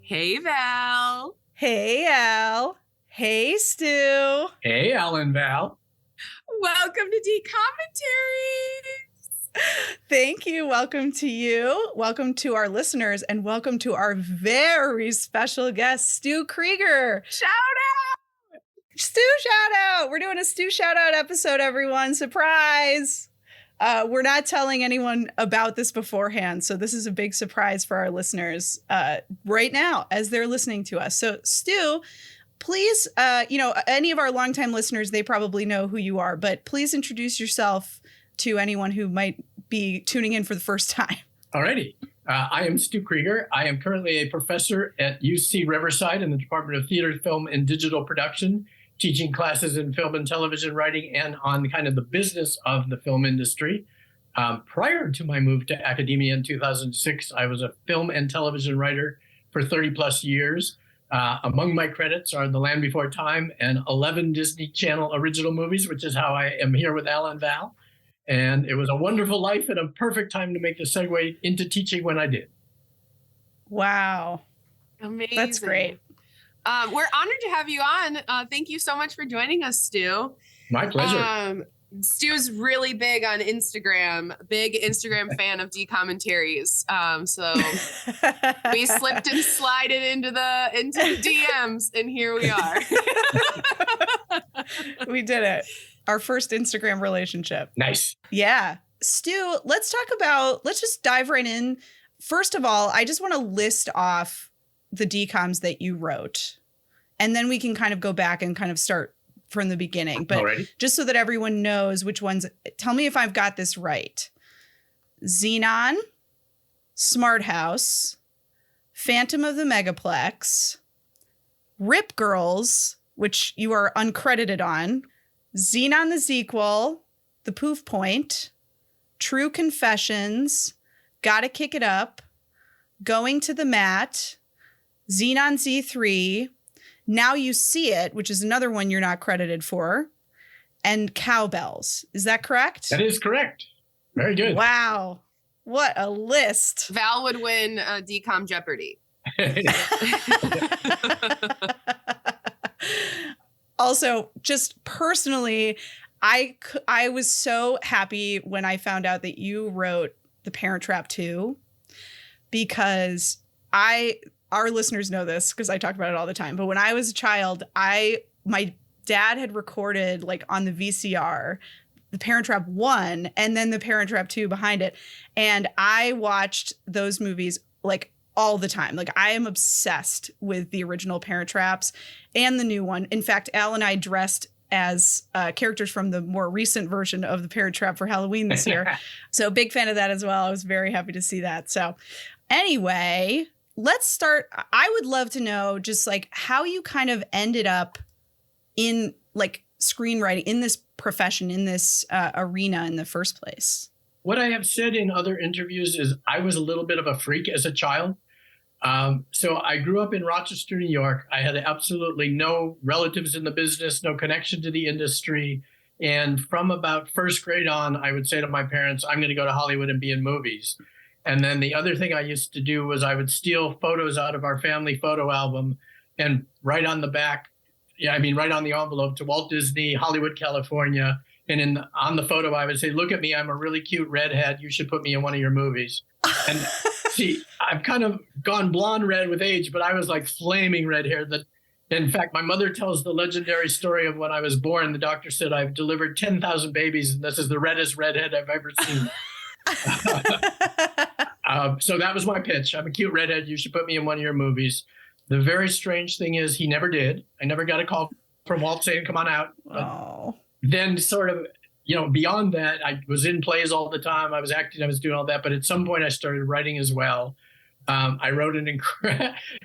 Hey, Val. Hey, Al. Hey, Stu. Hey, Alan Val. Welcome to D-Commentary. Thank you. Welcome to you. Welcome to our listeners, and welcome to our very special guest, Stu Krieger. Shout out! Stu shout out. We're doing a Stu shout out episode, everyone. Surprise. We're not telling anyone about this beforehand, so this is a big surprise for our listeners right now as they're listening to us. So, Stu, please, any of our longtime listeners, they probably know who you are, but please introduce yourself to anyone who might be tuning in for the first time. Alrighty. I am Stu Krieger. I am currently a professor at UC Riverside in the Department of Theater, Film, and Digital Production, teaching classes in film and television writing and on kind of the business of the film industry. Prior to my move to academia in 2006, I was a film and television writer for 30 plus years. Among my credits are The Land Before Time and 11 Disney Channel original movies, which is how I am here with Alan Val. And it was a wonderful life and a perfect time to make the segue into teaching when I did. Wow. Amazing. That's great. We're honored to have you on. Thank you so much for joining us, Stu. My pleasure. Stu's really big on Instagram, big Instagram fan of D-Commentaries. So we slipped and slided into the DMs, and here we are. We did it. Our first Instagram relationship. Nice. Yeah. Stu, let's just dive right in. First of all, I just want to list off the DCOMs that you wrote, and then we can kind of go back and kind of start from the beginning. But Alrighty. Just so that everyone knows which ones, tell me if I've got this right. Zenon, Smart House, Phantom of the Megaplex, Rip Girls, which you are uncredited on, Zenon the Zequel, the Poof Point, Tru Confessions, Gotta Kick It Up, Going to the Mat, Zenon Z3, Now You See It, which is another one you're not credited for, and Cowbells. Is that correct? That is correct. Very good. Wow. What a list. Val would win DCOM Jeopardy. Also, just personally, I was so happy when I found out that you wrote The Parent Trap 2, because our listeners know this because I talk about it all the time. But when I was a child, my dad had recorded, like, on the VCR, The Parent Trap 1 and then The Parent Trap 2 behind it. And I watched those movies like all the time. Like, I am obsessed with the original Parent Traps and the new one. In fact, Al and I dressed as characters from the more recent version of The Parent Trap for Halloween this year. So big fan of that as well. I was very happy to see that. So anyway, let's start. I would love to know just like how you kind of ended up in like screenwriting, in this profession, in this arena in the first place. What I have said in other interviews is I was a little bit of a freak as a child. So I grew up in Rochester, New York. I had absolutely no relatives in the business, no connection to the industry. And from about first grade on, I would say to my parents, I'm going to go to Hollywood and be in movies. And then the other thing I used to do was I would steal photos out of our family photo album and write on the back, write on the envelope to Walt Disney, Hollywood, California. And on the photo, I would say, look at me, I'm a really cute redhead. You should put me in one of your movies. And see, I've kind of gone blonde red with age, but I was like flaming red hair. In fact, my mother tells the legendary story of when I was born. The doctor said, I've delivered 10,000 babies, and this is the reddest redhead I've ever seen. So that was my pitch. I'm a cute redhead. You should put me in one of your movies. The very strange thing is he never did. I never got a call from Walt saying, come on out. Oh. Then sort of, beyond that, I was in plays all the time. I was acting, I was doing all that. But at some point I started writing as well. I wrote an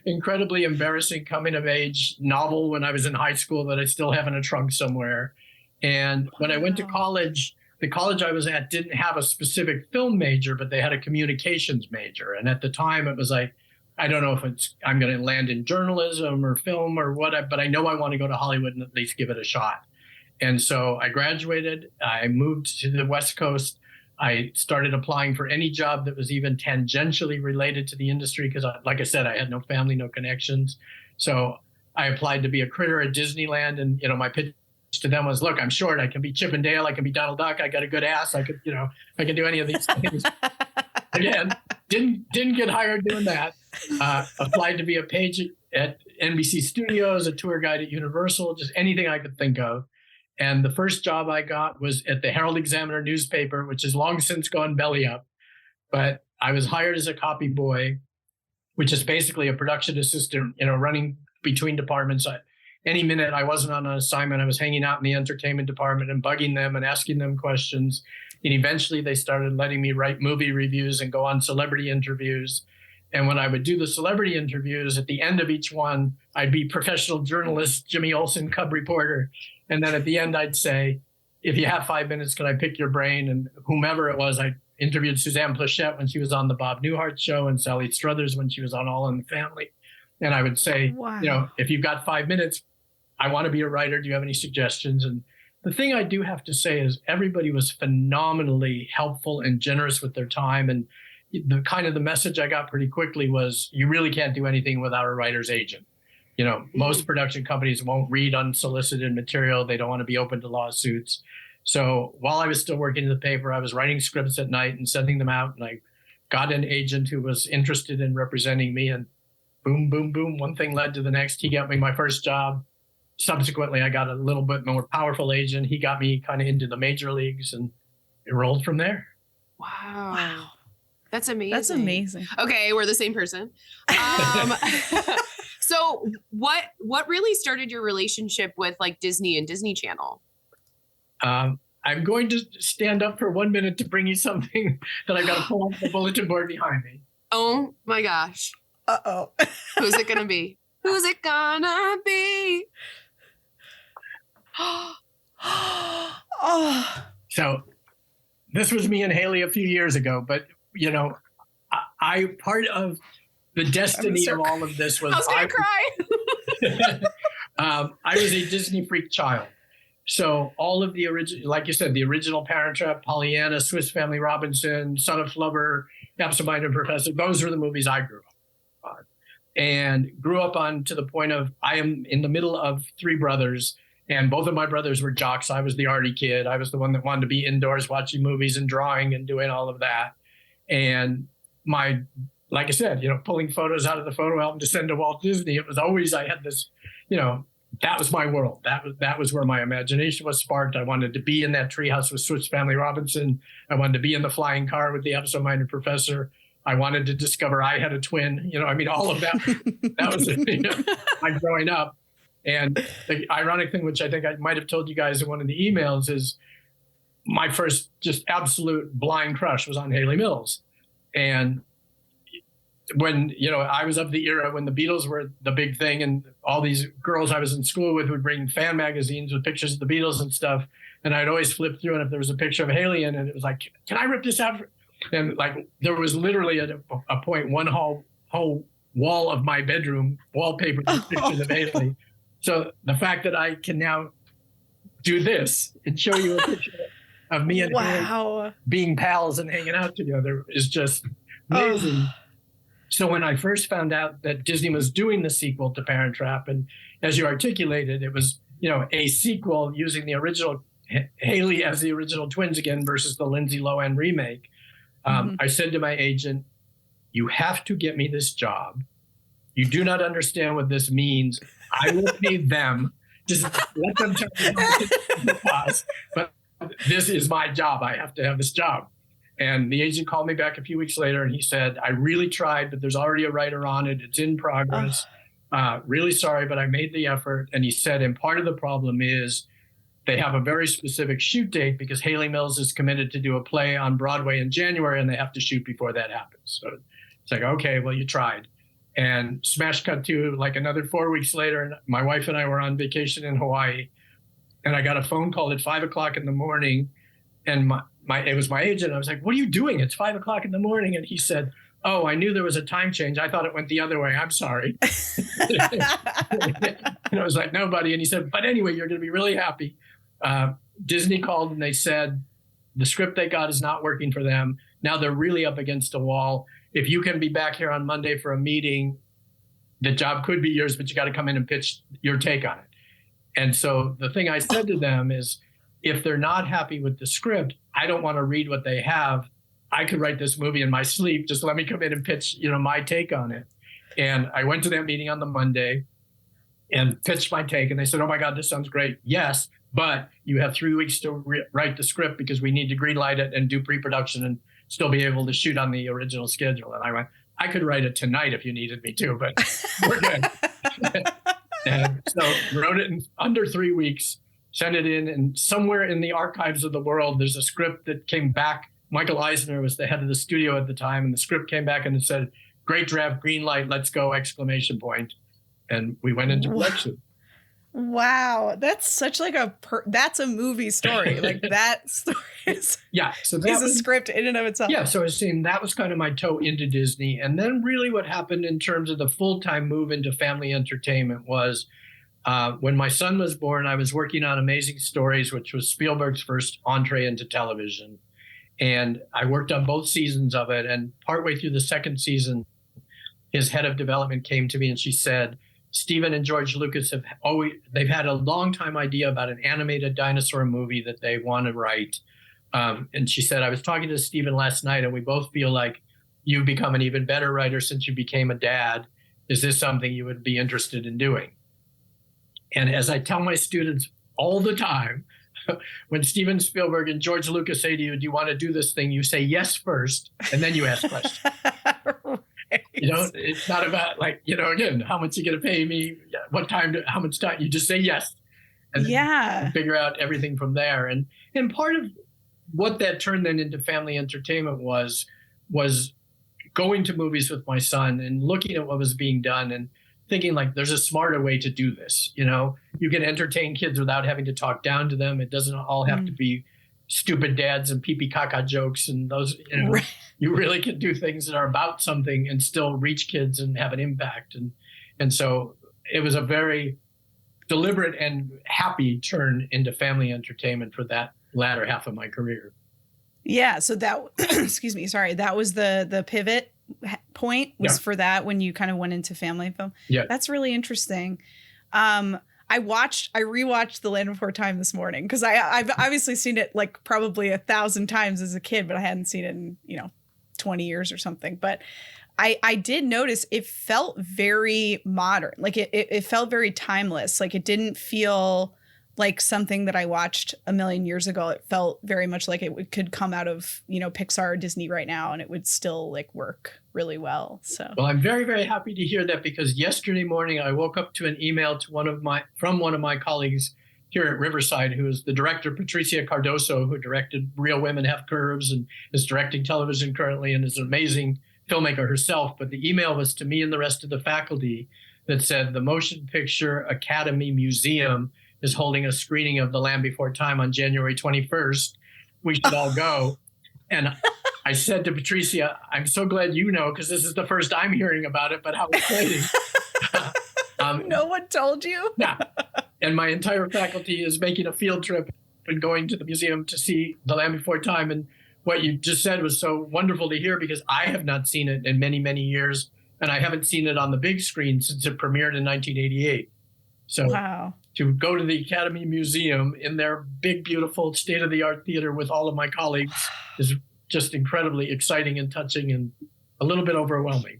incredibly embarrassing coming of age novel when I was in high school that I still have in a trunk somewhere. And when I went to college, the college I was at didn't have a specific film major, but they had a communications major. And at the time it was like, I don't know if I'm going to land in journalism or film or what, but I know I want to go to Hollywood and at least give it a shot. And so I graduated. I moved to the West Coast. I started applying for any job that was even tangentially related to the industry because, like I said, I had no family, no connections. So I applied to be a critter at Disneyland, and my pitch to them was, "Look, I'm short. I can be Chip and Dale. I can be Donald Duck. I got a good ass. I could, I can do any of these things." Again, didn't get hired doing that. Applied to be a page at NBC Studios, a tour guide at Universal, just anything I could think of. And the first job I got was at the Herald Examiner newspaper, which has long since gone belly up. But I was hired as a copy boy, which is basically a production assistant, running between departments. Any minute I wasn't on an assignment, I was hanging out in the entertainment department and bugging them and asking them questions. And eventually they started letting me write movie reviews and go on celebrity interviews. And when I would do the celebrity interviews, at the end of each one, I'd be professional journalist Jimmy Olsen, cub reporter. And then at the end, I'd say, "If you have 5 minutes, can I pick your brain?" And whomever it was, I interviewed Suzanne Plachette when she was on the Bob Newhart show, and Sally Struthers when she was on All in the Family. And I would say, wow. If you've got 5 minutes, I want to be a writer. Do you have any suggestions? And the thing I do have to say is everybody was phenomenally helpful and generous with their time. And the message I got pretty quickly was, you really can't do anything without a writer's agent. Most production companies won't read unsolicited material. They don't want to be open to lawsuits. So while I was still working in the paper, I was writing scripts at night and sending them out. And I got an agent who was interested in representing me. And boom, boom, boom, one thing led to the next. He got me my first job. Subsequently, I got a little bit more powerful agent. He got me kind of into the major leagues, and it rolled from there. Wow. That's amazing. That's amazing. Okay, we're the same person. So what really started your relationship with like Disney and Disney Channel? I'm going to stand up for 1 minute to bring you something that I got to pull off the bulletin board behind me. Oh my gosh. Uh-oh. Who's it gonna be? Who's it gonna be? Oh. So this was me and Haley a few years ago, but I part of the destiny of all of this was I was gonna cry. I was a Disney freak child. So all of the original, like you said, the original Parent Trap, Pollyanna, Swiss Family Robinson, Son of Flubber, Absent-Minded Professor, those were the movies I grew up on. And grew up on to the point of, I am in the middle of 3 brothers, and both of my brothers were jocks. I was the arty kid. I was the one that wanted to be indoors watching movies and drawing and doing all of that. And like I said, pulling photos out of the photo album to send to Walt Disney, it was always, I had this, that was my world. That was where my imagination was sparked. I wanted to be in that treehouse with Swiss Family Robinson. I wanted to be in the flying car with the Absent-Minded Professor. I wanted to discover I had a twin. All of that. That was my growing up. And the ironic thing, which I think I might have told you guys in one of the emails, is my first just absolute blind crush was on Haley Mills. And when, I was of the era when the Beatles were the big thing, and all these girls I was in school with would bring fan magazines with pictures of the Beatles and stuff. And I'd always flip through, and if there was a picture of Haley in it, it was like, can I rip this out? And like, there was literally at a point, one whole wall of my bedroom wallpaper with pictures of Haley. So the fact that I can now do this and show you a picture of me and Haley being pals and hanging out together is just amazing. So when I first found out that Disney was doing the sequel to Parent Trap, and as you articulated, it was, a sequel using the original Haley as the original twins again versus the Lindsay Lohan remake. I said to my agent, you have to get me this job. You do not understand what this means. I will pay them. Just let them tell me how much it costs. But this is my job. I have to have this job. And the agent called me back a few weeks later, and he said, I really tried, but there's already a writer on it. It's in progress. Really sorry, but I made the effort. And he said, and part of the problem is they have a very specific shoot date because Haley Mills is committed to do a play on Broadway in January, and they have to shoot before that happens. So it's like, okay, well, you tried. And smash cut to like another 4 weeks later, my wife and I were on vacation in Hawaii, and I got a phone call at 5 o'clock in the morning, and it was my agent. I was like, what are you doing? It's 5 o'clock in the morning. And he said, oh, I knew there was a time change. I thought it went the other way. I'm sorry. And I was like, no, buddy. And he said, but anyway, you're going to be really happy. Disney called and they said, The script they got is not working for them. Now they're really up against a wall. If you can be back here on Monday for a meeting, the job could be yours, but you got to come in and pitch your take on it. And so the thing I said to them is, if they're not happy with the script, I don't want to read what they have. I could write this movie in my sleep. Just let me come in and pitch, my take on it. And I went to that meeting on the Monday and pitched my take. And they said, oh my God, this sounds great. Yes, but you have 3 weeks to write the script because we need to greenlight it and do pre-production and still be able to shoot on the original schedule. And I went, I could write it tonight if you needed me to, but we're good. And so wrote it in under 3 weeks, sent it in, and somewhere in the archives of the world, there's a script that came back. Michael Eisner was the head of the studio at the time, and the script came back and it said, great draft, green light, let's go, ! And we went into production. Wow. That's such like that's a movie story. Like that story is, so that is a script in and of itself. Yeah. So I was saying that was kind of my toe into Disney. And then really what happened in terms of the full-time move into family entertainment was when my son was born, I was working on Amazing Stories, which was Spielberg's first entree into television. And I worked on both seasons of it. And partway through the second season, his head of development came to me and she said, Steven and George Lucas they've had a long time idea about an animated dinosaur movie that they want to write. And she said, I was talking to Steven last night and we both feel like you've become an even better writer since you became a dad. Is this something you would be interested in doing? And as I tell my students all the time, when Steven Spielberg and George Lucas say to you, do you want to do this thing? You say yes first, and then you ask questions. It's not about again, how much you going to pay me, what time, how much time. You just say yes, and then figure out everything from there. And part of what that turned then into family entertainment was going to movies with my son and looking at what was being done and thinking like, there's a smarter way to do this. You can entertain kids without having to talk down to them. It doesn't all have to be stupid dads and pee-pee caca jokes and those, Right. You really can do things that are about something and still reach kids and have an impact. And so it was a very deliberate and happy turn into family entertainment for that latter half of my career. Yeah. So that, excuse me, sorry, that was the pivot point was for that when you kind of went into family film. Yeah. That's really interesting. I rewatched The Land Before Time this morning because I've obviously seen it like probably 1,000 times as a kid, but I hadn't seen it in, 20 years or something. But I did notice it felt very modern. Like it felt very timeless. Like it didn't feel like something that I watched a million years ago. It felt very much like it could come out of, Pixar or Disney right now and it would still like work really well. So, well, I'm very, very happy to hear that because yesterday morning I woke up to an email from one of my colleagues here at Riverside, who is the director, Patricia Cardoso, who directed Real Women Have Curves and is directing television currently and is an amazing filmmaker herself. But the email was to me and the rest of the faculty that said the Motion Picture Academy Museum is holding a screening of The Land Before Time on January 21st. We should all go. And I said to Patricia, I'm so glad you know, because this is the first I'm hearing about it, but how exciting. No one told you? Yeah. And my entire faculty is making a field trip and going to the museum to see The Land Before Time. And what you just said was so wonderful to hear because I have not seen it in many, many years. And I haven't seen it on the big screen since it premiered in 1988. So wow. To go to the Academy Museum in their big, beautiful state-of-the-art theater with all of my colleagues is just incredibly exciting and touching and a little bit overwhelming.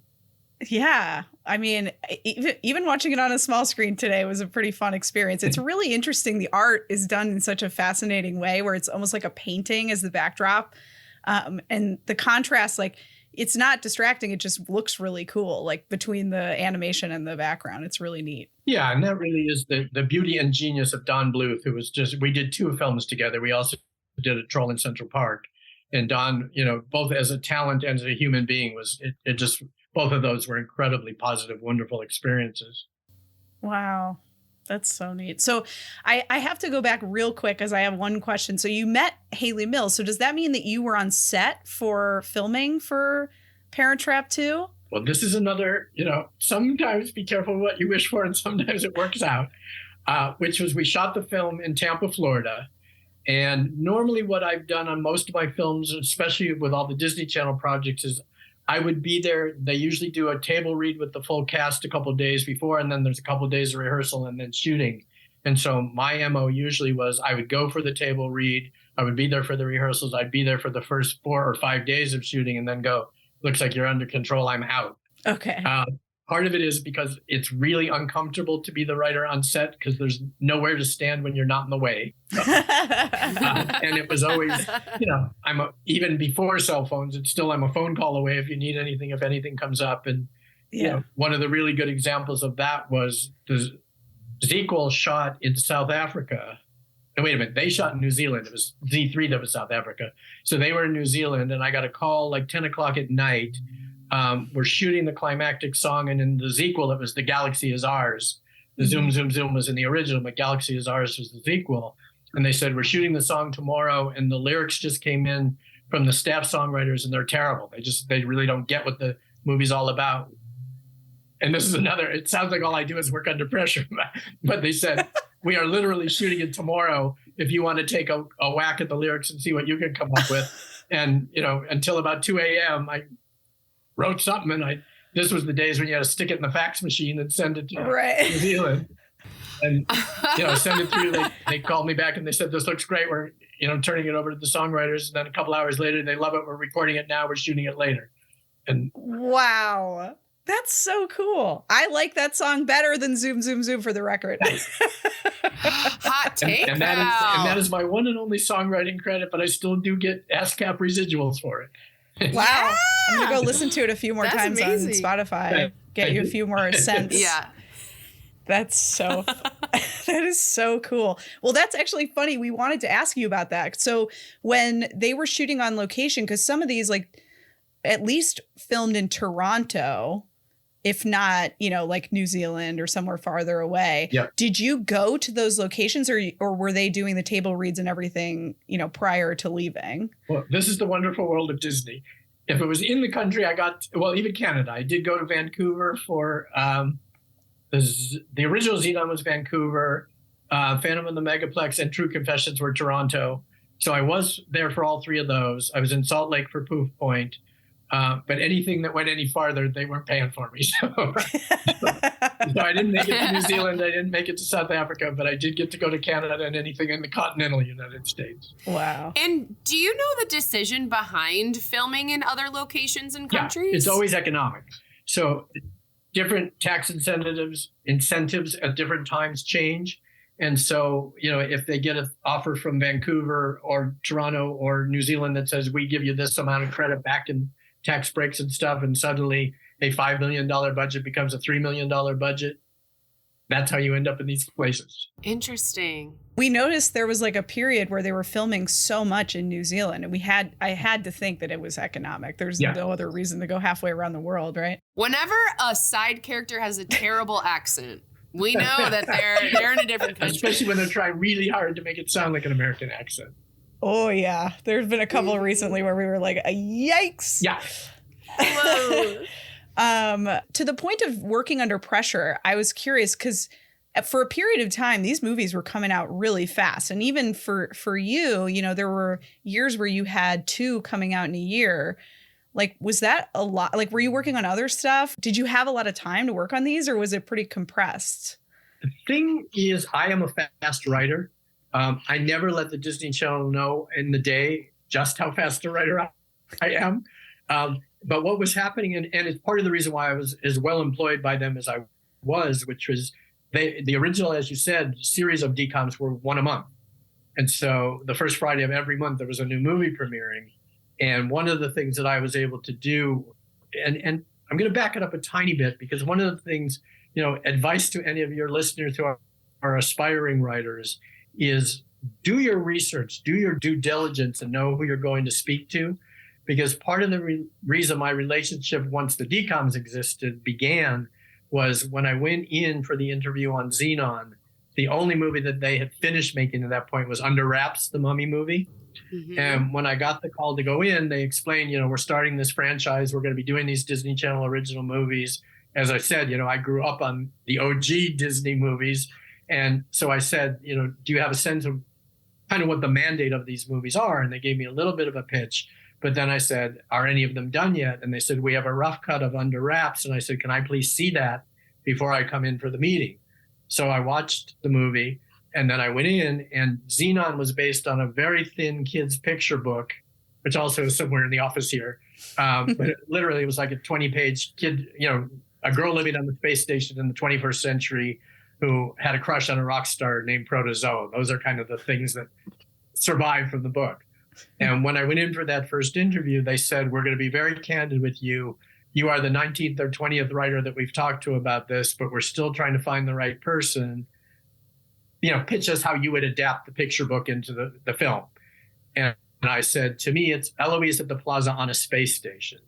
Yeah. I mean, even watching it on a small screen today was a pretty fun experience. It's really interesting. The art is done in such a fascinating way where it's almost like a painting as the backdrop. And the contrast, like, it's not distracting. It just looks really cool, like between the animation and the background. It's really neat. Yeah, and that really is the beauty and genius of Don Bluth, who was we did 2 films together. We also did a Troll in Central Park. And Don, both as a talent and as a human being, it just, both of those were incredibly positive, wonderful experiences. Wow. That's so neat. So I have to go back real quick because I have one question. So you met Haley Mills. So does that mean that you were on set for filming for Parent Trap 2? Well, this is another, sometimes be careful what you wish for and sometimes it works out, which was we shot the film in Tampa, Florida. And normally what I've done on most of my films, especially with all the Disney Channel projects, is I would be there. They usually do a table read with the full cast a couple of days before, and then there's a couple of days of rehearsal and then shooting. And so my MO usually was I would go for the table read. I would be there for the rehearsals. I'd be there for the first 4 or 5 days of shooting and then go, looks like you're under control. I'm out. Okay. Part of it is because it's really uncomfortable to be the writer on set because there's nowhere to stand when you're not in the way. And it was always, even before cell phones, I'm a phone call away if you need anything, if anything comes up. And one of the really good examples of that was the Zequel shot in South Africa. No, wait a minute. They shot in New Zealand. It was Z3 that was South Africa. So they were in New Zealand, and I got a call like 10 o'clock at night. We're shooting the climactic song, and in the Zequel, it was The Galaxy Is Ours. The Zoom, Zoom, Zoom was in the original, but Galaxy Is Ours was the Zequel. And they said, we're shooting the song tomorrow, and the lyrics just came in from the staff songwriters, and they're terrible. They really don't get what the movie's all about. And this is it sounds like all I do is work under pressure, but they said, we are literally shooting it tomorrow. If you want to take a whack at the lyrics and see what you can come up with. And, until about 2 a.m., I wrote something, and this was the days when you had to stick it in the fax machine and send it to New Zealand. And, send it through. They called me back and they said, this looks great. We're, turning it over to the songwriters. And then a couple hours later, they love it. We're recording it now. We're shooting it later. And wow. That's so cool. I like that song better than Zoom, Zoom, Zoom, for the record. Hot take. And that is my one and only songwriting credit, but I still do get ASCAP residuals for it. Wow. Yeah! I'm going to go listen to it a few more times amazing. on Spotify. Get you a few more cents. Yeah. That is so cool. Well, that's actually funny. We wanted to ask you about that. So when they were shooting on location, because some of these, at least filmed in Toronto, if not, like New Zealand or somewhere farther away. Yeah. Did you go to those locations or were they doing the table reads and everything, prior to leaving? Well, this is the wonderful world of Disney. If it was in the country, even Canada. I did go to Vancouver for the original Zenon was Vancouver, Phantom of the Megaplex and Tru Confessions were Toronto. So I was there for all 3 of those. I was in Salt Lake for Poof Point. But anything that went any farther, they weren't paying for me. So I didn't make it to New Zealand. I didn't make it to South Africa, but I did get to go to Canada and anything in the continental United States. Wow. And do you know the decision behind filming in other locations and countries? Yeah, it's always economic. So different tax incentives at different times change. And so, if they get an offer from Vancouver or Toronto or New Zealand that says, we give you this amount of credit back in tax breaks and stuff, and suddenly a $5 million budget becomes a $3 million budget. That's how you end up in these places. Interesting. We noticed there was a period where they were filming so much in New Zealand, and I had to think that it was economic. There's no other reason to go halfway around the world, right? Whenever a side character has a terrible accent, we know that they're in a different country. Especially when they're trying really hard to make it sound like an American accent. Oh, yeah. There's been a couple recently where we were like, yikes. Yeah. To the point of working under pressure, I was curious because for a period of time, these movies were coming out really fast. And even for you, there were years where you had 2 coming out in a year. Was that a lot? Were you working on other stuff? Did you have a lot of time to work on these, or was it pretty compressed? The thing is, I am a fast writer. I never let the Disney Channel know in the day just how fast a writer I am. But what was happening, and it's part of the reason why I was as well employed by them as I was, which was the original, as you said, series of DCOMs were 1 a month. And so the first Friday of every month, there was a new movie premiering. And one of the things that I was able to do, and I'm going to back it up a tiny bit, because one of the things, advice to any of your listeners who are aspiring writers is do your research, do your due diligence, and know who you're going to speak to. Because part of the reason my relationship, once the DCOMs existed, began was when I went in for the interview on Zenon, the only movie that they had finished making at that point was Under Wraps, the Mummy movie. Mm-hmm. And when I got the call to go in, they explained, we're starting this franchise. We're going to be doing these Disney Channel original movies. As I said, I grew up on the OG Disney movies. And so I said, do you have a sense of kind of what the mandate of these movies are. And they gave me a little bit of a pitch. But then I said, are any of them done yet? And they said, we have a rough cut of Under Wraps. And I said, can I please see that before I come in for the meeting? So I watched the movie, and then I went in, and Zenon was based on a very thin kid's picture book, which also is somewhere in the office here. But it literally was like a 20-page kid, a girl living on the space station in the 21st century who had a crush on a rock star named Protozoa. Those are kind of the things that survived from the book. And when I went in for that first interview, they said, we're going to be very candid with you. You are the 19th or 20th writer that we've talked to about this, but we're still trying to find the right person. Pitch us how you would adapt the picture book into the film. And I said, to me, it's Eloise at the Plaza on a space station.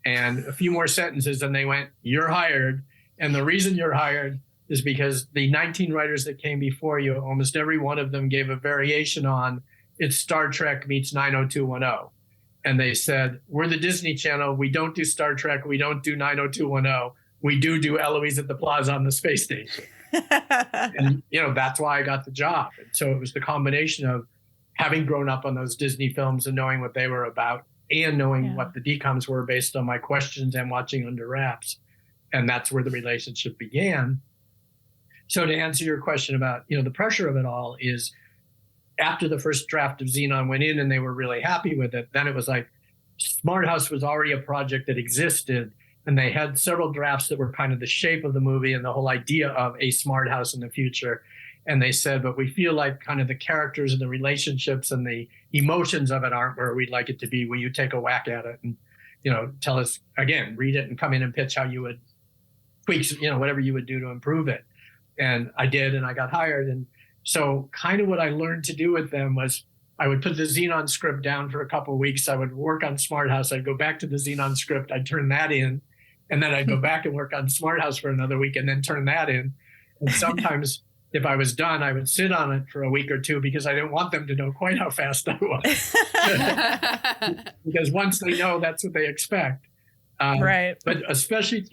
And a few more sentences, and they went, you're hired. And the reason you're hired is because the 19 writers that came before you, almost every one of them gave a variation on it's Star Trek meets 90210. And they said, we're the Disney Channel. We don't do Star Trek. We don't do 90210. We do Eloise at the Plaza on the space station. And, that's why I got the job. And so it was the combination of having grown up on those Disney films and knowing what they were about and knowing what the DCOMs were based on my questions and watching Under Wraps. And that's where the relationship began. So to answer your question about, the pressure of it all is after the first draft of Zenon went in and they were really happy with it, then it was like Smart House was already a project that existed. And they had several drafts that were kind of the shape of the movie and the whole idea of a smart house in the future. And they said, but we feel like kind of the characters and the relationships and the emotions of it aren't where we'd like it to be. Will you take a whack at it and, tell us, again, read it and come in and pitch how you would tweak, whatever you would do to improve it. And I did, and I got hired. And so kind of what I learned to do with them was I would put the Zenon script down for a couple of weeks. I would work on Smart House. I'd go back to the Zenon script. I'd turn that in. And then I'd go back and work on Smart House for another week and then turn that in. And sometimes if I was done, I would sit on it for a week or two because I didn't want them to know quite how fast I was. Because once they know, that's what they expect. Right. But especially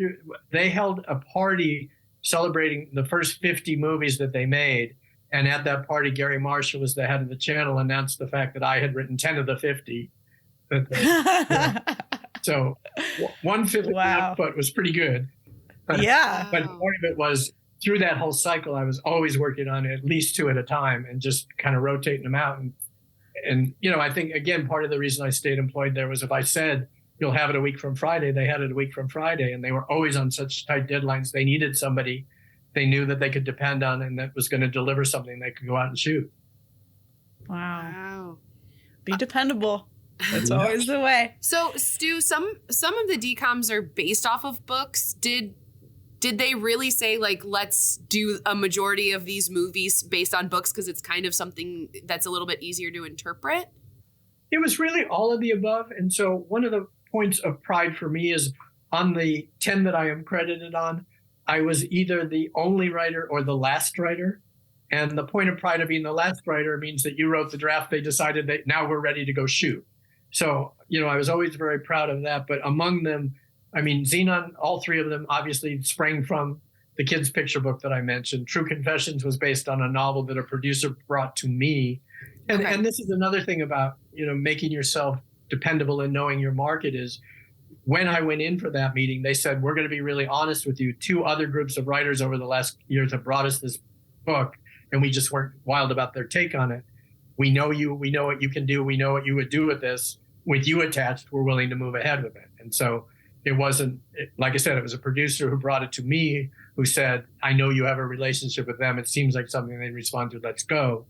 they held a party celebrating the first 50 movies that they made. And at that party, Gary Marshall was the head of the channel, announced the fact that I had written 10 of the 50. So 1/5 of the output was pretty good. But part of it was through that whole cycle, I was always working on at least 2 at a time and just kind of rotating them out. And I think, again, part of the reason I stayed employed there was if I said, you'll have it a week from Friday, they had it a week from Friday. And they were always on such tight deadlines. They needed somebody they knew that they could depend on and that was going to deliver something they could go out and shoot. Wow. Be dependable. That's always the way. So, Stu, some of the DCOMs are based off of books. Did they really say, like, let's do a majority of these movies based on books because it's kind of something that's a little bit easier to interpret? It was really all of the above. And so one of the points of pride for me is on the 10 that I am credited on, I was either the only writer or the last writer. And the point of pride of being the last writer means that you wrote the draft. They decided that now we're ready to go shoot. So, I was always very proud of that. But among them, Zenon, all 3 of them obviously sprang from the kids' picture book that I mentioned. Tru Confessions was based on a novel that a producer brought to me. And this is another thing about, making yourself dependable and knowing your market is when I went in for that meeting, they said, we're going to be really honest with you. 2 other groups of writers over the last years have brought us this book, and we just weren't wild about their take on it. We know you. We know what you can do. We know what you would do with this. With you attached, we're willing to move ahead with it. And so it wasn't, like I said, it was a producer who brought it to me who said, I know you have a relationship with them. It seems like something they'd respond to. Let's go.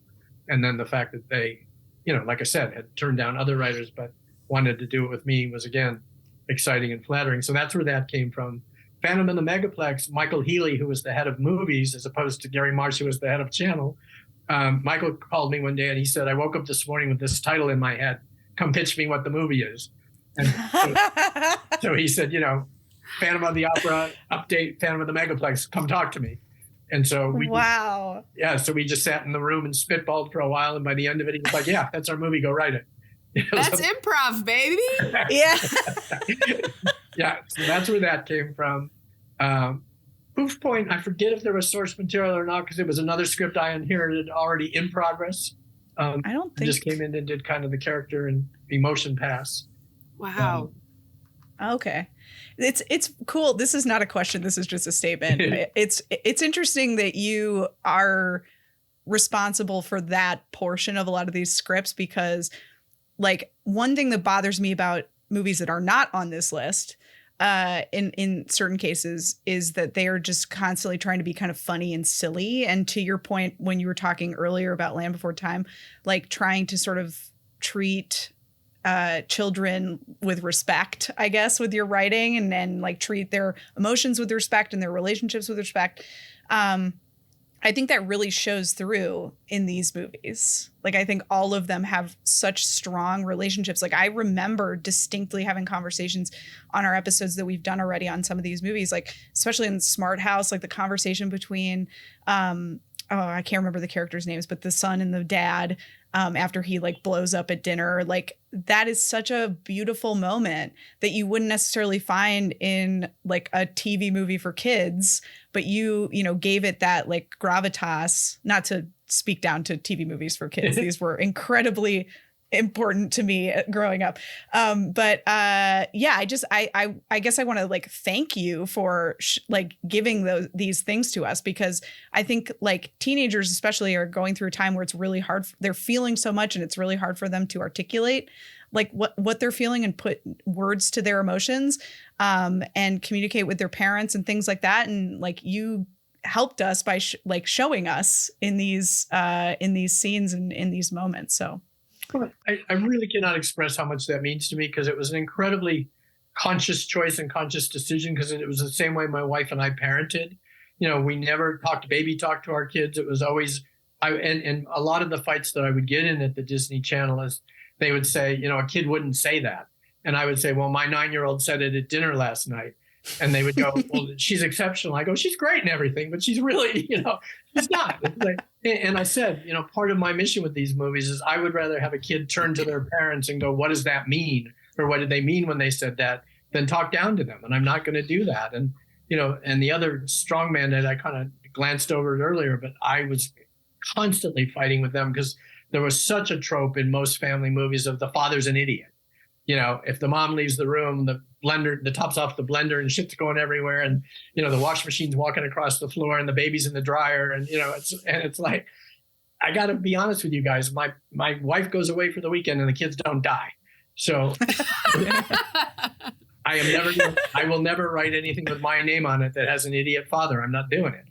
And then the fact that they, like I said, had turned down other writers, but wanted to do it with me was, again, exciting and flattering. So that's where that came from. Phantom and the Megaplex, Michael Healy, who was the head of movies, as opposed to Gary Marsh, who was the head of channel. Michael called me one day and he said, I woke up this morning with this title in my head. Come pitch me what the movie is. And so he said, Phantom of the Opera, update, Phantom of the Megaplex, come talk to me. And so so we just sat in the room and spitballed for a while. And by the end of it, he was like, yeah, that's our movie. Go write it. That's improv, baby. Yeah. Yeah. So that's where that came from. Poof Point, I forget if there was source material or not, because it was another script I inherited already in progress. I don't think. Just came in and did kind of the character and emotion pass. Wow. Okay. It's cool. This is not a question. This is just a statement. It's interesting that you are responsible for that portion of a lot of these scripts, because like one thing that bothers me about movies that are not on this list in certain cases is that they are just constantly trying to be kind of funny and silly. And to your point, when you were talking earlier about Land Before Time, like trying to sort of treat children with respect, I guess, with your writing, and then like treat their emotions with respect and their relationships with respect. I think that really shows through in these movies. Like, I think all of them have such strong relationships. Like, I remember distinctly having conversations on our episodes that we've done already on some of these movies, like especially in Smart House, like the conversation between, I can't remember the characters' names, but the son and the dad, after he like blows up at dinner. Like, that is such a beautiful moment that you wouldn't necessarily find in like a TV movie for kids, but you gave it that like gravitas. Not to speak down to TV movies for kids. These were incredibly important to me growing up. I guess I want to like thank you for like giving these things to us, because I think like teenagers especially are going through a time where it's really hard. They're feeling so much and it's really hard for them to articulate like what they're feeling and put words to their emotions, and communicate with their parents and things like that. And like you helped us by showing us in these scenes and in these moments. So I really cannot express how much that means to me, because it was an incredibly conscious choice and conscious decision, because it was the same way my wife and I parented. We never baby talk to our kids. It was always, and a lot of the fights that I would get in at the Disney Channel is they would say, a kid wouldn't say that. And I would say, well, my 9-year-old said it at dinner last night. And they would go, well, she's exceptional. I go, she's great and everything, but she's really, she's not. And I said, part of my mission with these movies is I would rather have a kid turn to their parents and go, what does that mean? Or what did they mean when they said that? Than talk down to them. And I'm not going to do that. And, and the other strongman that I kind of glanced over it earlier, but I was constantly fighting with them, because there was such a trope in most family movies of the father's an idiot. If the mom leaves the room, the top's off the blender and shit's going everywhere, and the wash machine's walking across the floor and the baby's in the dryer, and it's like, I got to be honest with you guys, my wife goes away for the weekend and the kids don't die. So I will never write anything with my name on it that has an idiot father. I'm not doing it.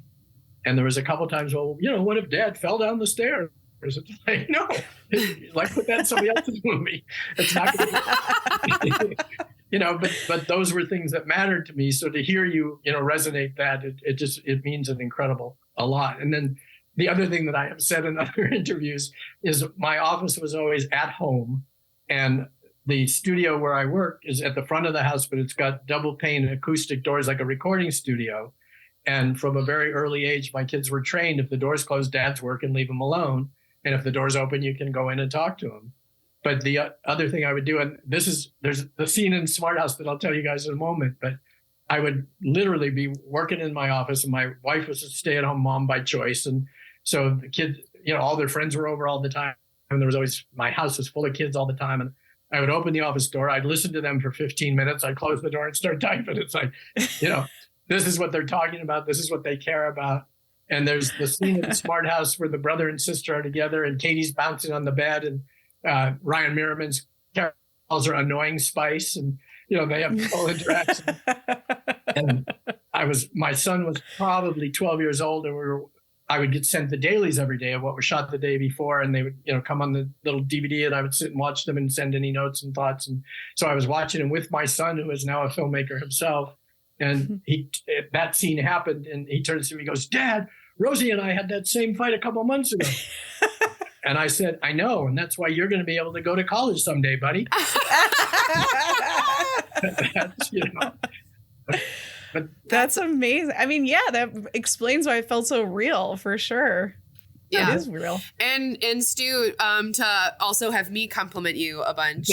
And there was a couple times, well, what if dad fell down the stairs? It's like, no, like put that in somebody else's movie. It's not going to but those were things that mattered to me. So to hear you, resonate that, it means a lot. And then the other thing that I have said in other interviews is my office was always at home, and the studio where I work is at the front of the house, but it's got double pane acoustic doors like a recording studio. And from a very early age, my kids were trained, if the door's closed, dad's working, leave them alone. And if the door's open, you can go in and talk to them. But the other thing I would do, and there's the scene in Smart House that I'll tell you guys in a moment, but I would literally be working in my office, and my wife was a stay-at-home mom by choice. And so the kids, all their friends were over all the time. And my house was full of kids all the time. And I would open the office door. I'd listen to them for 15 minutes. I'd close the door and start typing. It's like, this is what they're talking about. This is what they care about. And there's the scene in the Smart House where the brother and sister are together, and Katie's bouncing on the bed, and Ryan Merriman's character calls her annoying Spice, and they have full interaction. And my son was probably 12 years old, and I would get sent the dailies every day of what was shot the day before, and they would come on the little DVD, and I would sit and watch them and send any notes and thoughts. And so I was watching them with my son, who is now a filmmaker himself. And that scene happened, and he turns to me and goes, Dad, Rosie and I had that same fight a couple months ago. And I said, I know, and that's why you're going to be able to go to college someday, buddy. But that's amazing. I mean, yeah, that explains why it felt so real, for sure. Yeah, it is real. And Stu, to also have me compliment you a bunch.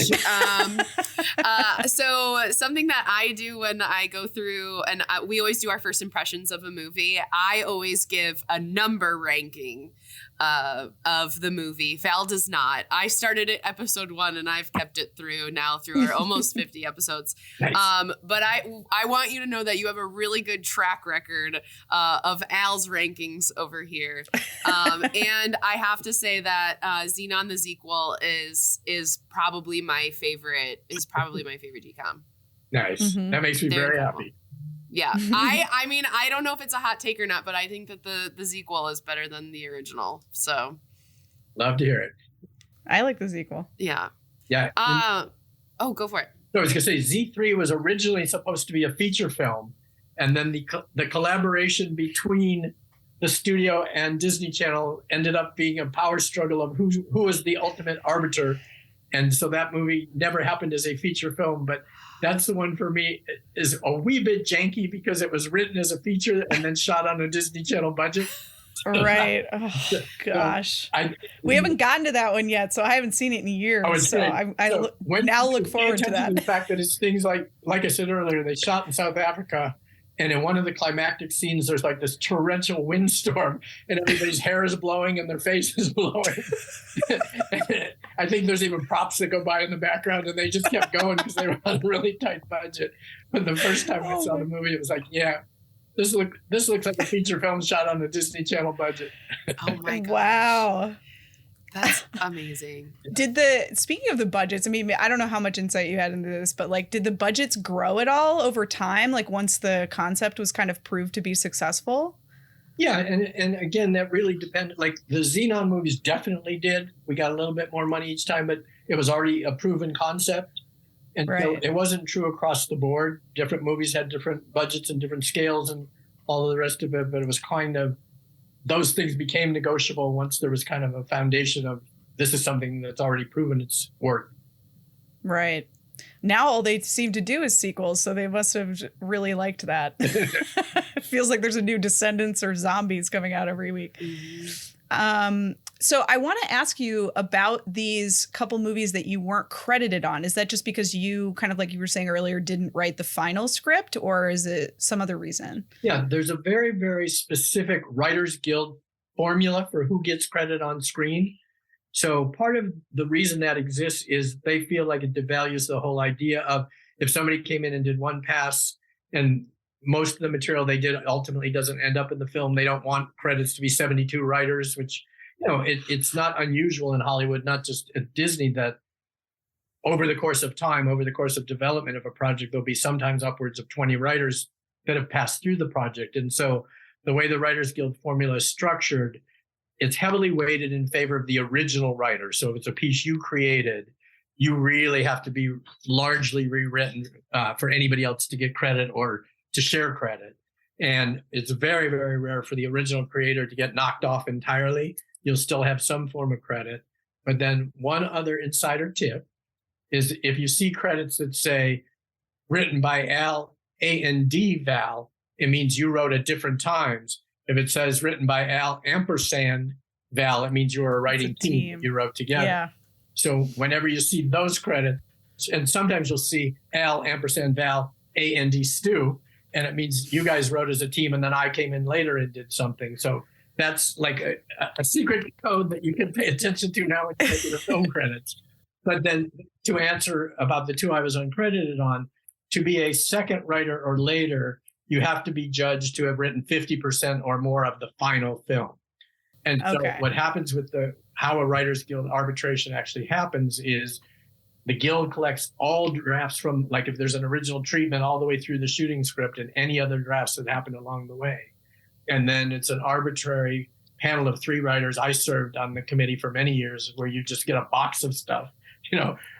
So something that I do when I go through, and we always do our first impressions of a movie, I always give a number ranking of the movie. Val does not. I started at episode 1 and I've kept it through our almost 50 episodes. Nice. But I want you to know that you have a really good track record of Al's rankings over here. And I have to say that Zenon the Zequel is probably my favorite DCOM. Nice. Mhm. That makes me They're very incredible. happy. Yeah. I mean, I don't know if it's a hot take or not, but I think that the Zequel is better than the original. So Love to hear it. I like the sequel. Yeah. Go for it. No, I was going to say Z3 was originally supposed to be a feature film. And then the collaboration between the studio and Disney Channel ended up being a power struggle of who was the ultimate arbiter. And so that movie never happened as a feature film, but that's the one for me is a wee bit janky because it was written as a feature and then shot on a Disney Channel budget. Right. Oh, gosh. We haven't gotten to that one yet, so I haven't seen it in years. Oh, it's so great. I look forward to that. The fact that it's things like I said earlier, they shot in South Africa. And in one of the climactic scenes, there's like this torrential windstorm and everybody's hair is blowing and their face is blowing. I think there's even props that go by in the background and they just kept going because they were on a really tight budget. But the first time I saw the movie, it was like, yeah, this looks like a feature film shot on the Disney Channel budget. Oh my gosh. Wow. That's amazing. Speaking of the budgets, I mean, I don't know how much insight you had into this, but like, did the budgets grow at all over time? Like once the concept was kind of proved to be successful? Yeah. And again, that really depended. Like the Zenon movies definitely did. We got a little bit more money each time, but it was already a proven concept. And so it wasn't true across the board. Different movies had different budgets and different scales and all of the rest of it, but it was kind of, those things became negotiable once there was kind of a foundation of this is something that's already proven its worth. Right. Now all they seem to do is sequels, so they must have really liked that. It feels like there's a new Descendants or Zombies coming out every week. Mm-hmm. So I want to ask you about these couple movies that you weren't credited on. Is that just because you, kind of like you were saying earlier, didn't write the final script, or is it some other reason? Yeah, there's a very, very specific Writers Guild formula for who gets credit on screen. So part of the reason that exists is they feel like it devalues the whole idea of if somebody came in and did one pass and most of the material they did ultimately doesn't end up in the film, they don't want credits to be 72 writers, which, you know, it's not unusual in Hollywood, not just at Disney, that over the course of time, over the course of development of a project, there'll be sometimes upwards of 20 writers that have passed through the project. And so the way the Writers Guild formula is structured, it's heavily weighted in favor of the original writer. So if it's a piece you created, you really have to be largely rewritten for anybody else to get credit or to share credit. And it's very, very rare for the original creator to get knocked off entirely. You'll still have some form of credit. But then one other insider tip is if you see credits that say written by Al A&D Val, it means you wrote at different times. If it says written by Al ampersand Val, it means you were a writing team you wrote together. Yeah. So whenever you see those credits, and sometimes you'll see Al ampersand Val A&D Stu, and it means you guys wrote as a team and then I came in later and did something. So that's like a secret code that you can pay attention to now when you get the film credits. But then to answer about the two I was uncredited on, to be a second writer or later, you have to be judged to have written 50% or more of the final film. And so what happens with how a Writers Guild arbitration actually happens is the Guild collects all drafts from, like if there's an original treatment all the way through the shooting script and any other drafts that happened along the way. And then it's an arbitrary panel of 3 writers. I served on the committee for many years where you just get a box of stuff,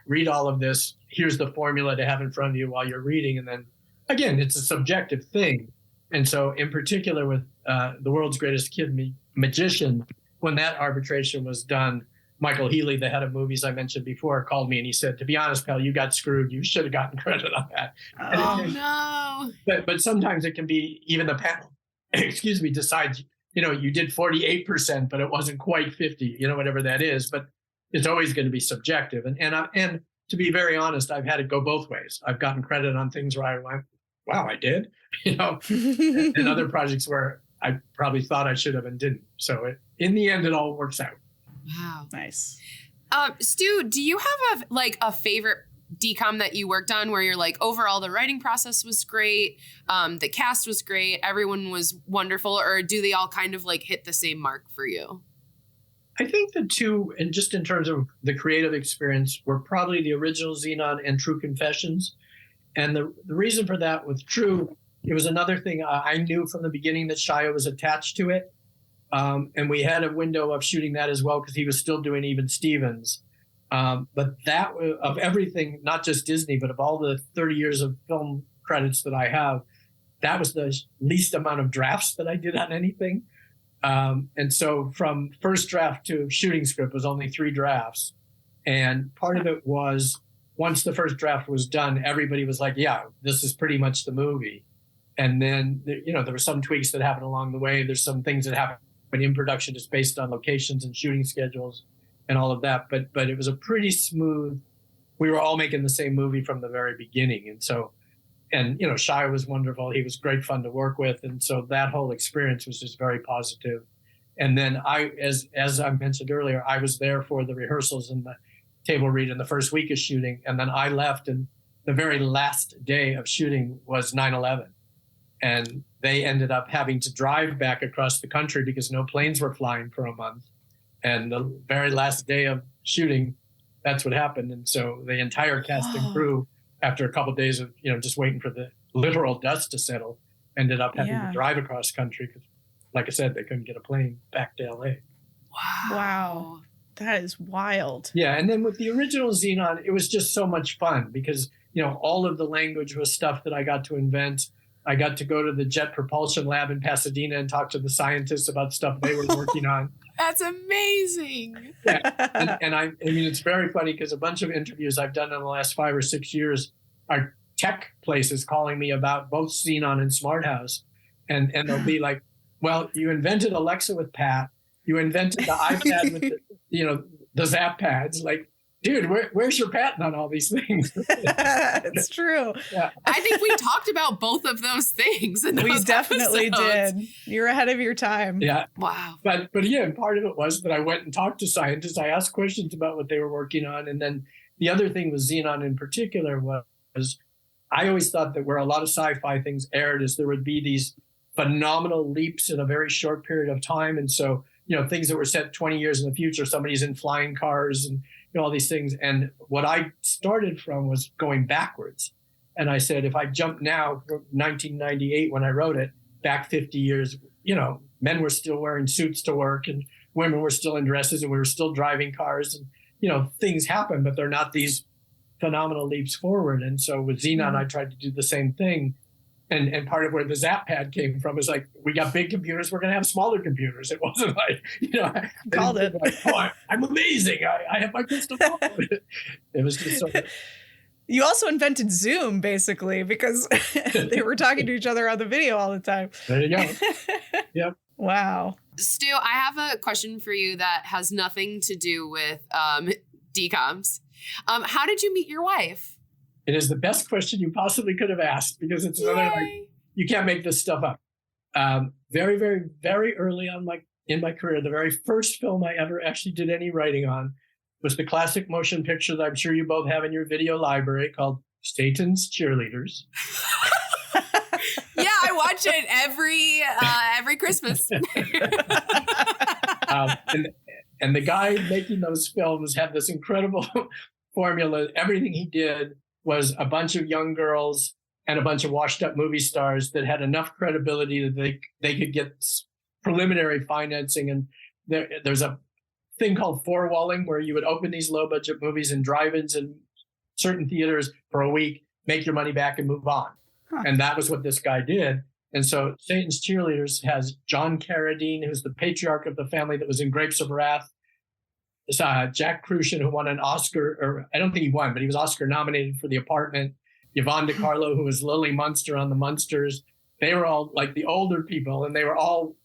read all of this. Here's the formula to have in front of you while you're reading. And then again, it's a subjective thing. And so in particular with The World's Greatest Kid Magician, when that arbitration was done, Michael Healy, the head of movies I mentioned before, called me and he said, to be honest, pal, you got screwed. You should have gotten credit on that. Oh, no. But sometimes it can be even the panel, decides, you did 48%, but it wasn't quite 50, whatever that is. But it's always going to be subjective. And to be very honest, I've had it go both ways. I've gotten credit on things where I went, wow, I did, and other projects where I probably thought I should have and didn't. So in the end, it all works out. Wow. Nice. Stu, do you have a favorite DCOM that you worked on where you're like, overall, the writing process was great. The cast was great. Everyone was wonderful. Or do they all kind of like hit the same mark for you? I think the two, and just in terms of the creative experience, were probably the original Zenon and Tru Confessions. And the reason for that with Tru, it was another thing I knew from the beginning that Shia was attached to it. And we had a window of shooting that as well because he was still doing Even Stevens. But that, of everything, not just Disney, but of all the 30 years of film credits that I have, that was the least amount of drafts that I did on anything. And so from first draft to shooting script was only 3 drafts. And part of it was once the first draft was done, everybody was like, yeah, this is pretty much the movie. And then, there were some tweaks that happened along the way. There's some things that happen in production just based on locations and shooting schedules and all of that. But it was a pretty smooth, we were all making the same movie from the very beginning. And so, Shia was wonderful. He was great fun to work with. And so that whole experience was just very positive. And then as I mentioned earlier, I was there for the rehearsals and the table read in the first week of shooting. And then I left, and the very last day of shooting was 9/11. And they ended up having to drive back across the country because no planes were flying for a month. And the very last day of shooting, that's what happened. And so the entire cast and crew, after a couple of days of, just waiting for the literal dust to settle, ended up having to drive across country because, like I said, they couldn't get a plane back to LA. Wow. That is wild. Yeah. And then with the original Zenon, it was just so much fun because, all of the language was stuff that I got to invent. I got to go to the Jet Propulsion Lab in Pasadena and talk to the scientists about stuff they were working on. That's amazing. Yeah. And I mean, it's very funny because a bunch of interviews I've done in the last 5 or 6 years are tech places calling me about both Zenon and Smart House. And they'll be like, well, you invented Alexa with Pat. You invented the iPad with the Zap pads. Like, dude, where's your patent on all these things? It's true. Yeah. I think we talked about both of those things. We definitely episodes. did. You're ahead of your time. Yeah. Wow. But again, part of it was that I went and talked to scientists. I asked questions about what they were working on. And then the other thing with Zenon in particular was I always thought that where a lot of sci-fi things aired is there would be these phenomenal leaps in a very short period of time. And so, things that were set 20 years in the future, somebody's in flying cars and all these things. And what I started from was going backwards. And I said, if I jump now from 1998 when I wrote it, back 50 years, men were still wearing suits to work and women were still in dresses and we were still driving cars. And, things happen, but they're not these phenomenal leaps forward. And so with Zenon, I tried to do the same thing. And part of where the Zap pad came from is like, we got big computers, we're going to have smaller computers. It wasn't like, Called it. Like, oh, I'm amazing. I have my crystal ball. It was just so. You also invented Zoom, basically, because they were talking to each other on the video all the time. There you go. Yep. Wow. Stu, I have a question for you that has nothing to do with DCOMs. How did you meet your wife? It is the best question you possibly could have asked because it's another, you can't make this stuff up. Very, very, very early on in my career, the very first film I ever actually did any writing on was the classic motion picture that I'm sure you both have in your video library called Satan's Cheerleaders. Yeah, I watch it every Christmas. And the guy making those films had this incredible formula. Everything he did was a bunch of young girls and a bunch of washed up movie stars that had enough credibility that they could get preliminary financing. And there's a thing called four-walling where you would open these low budget movies in drive-ins and certain theaters for a week, make your money back and move on. Huh. And that was what this guy did. And so Satan's Cheerleaders has John Carradine, who's the patriarch of the family that was in Grapes of Wrath. Jack Crucian, who won an Oscar, or I don't think he won, but he was Oscar nominated for The Apartment. Yvonne DiCarlo, who was Lily Munster on The Munsters. They were all like the older people, and they were all,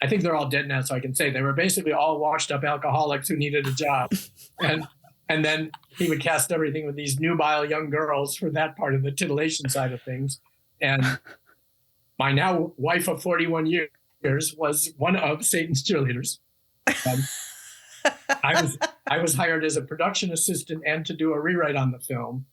I think they're all dead now, so I can say they were basically all washed up alcoholics who needed a job. And And then he would cast everything with these nubile young girls for that part of the titillation side of things. And my now wife of 41 years was one of Satan's cheerleaders. I was hired as a production assistant and to do a rewrite on the film.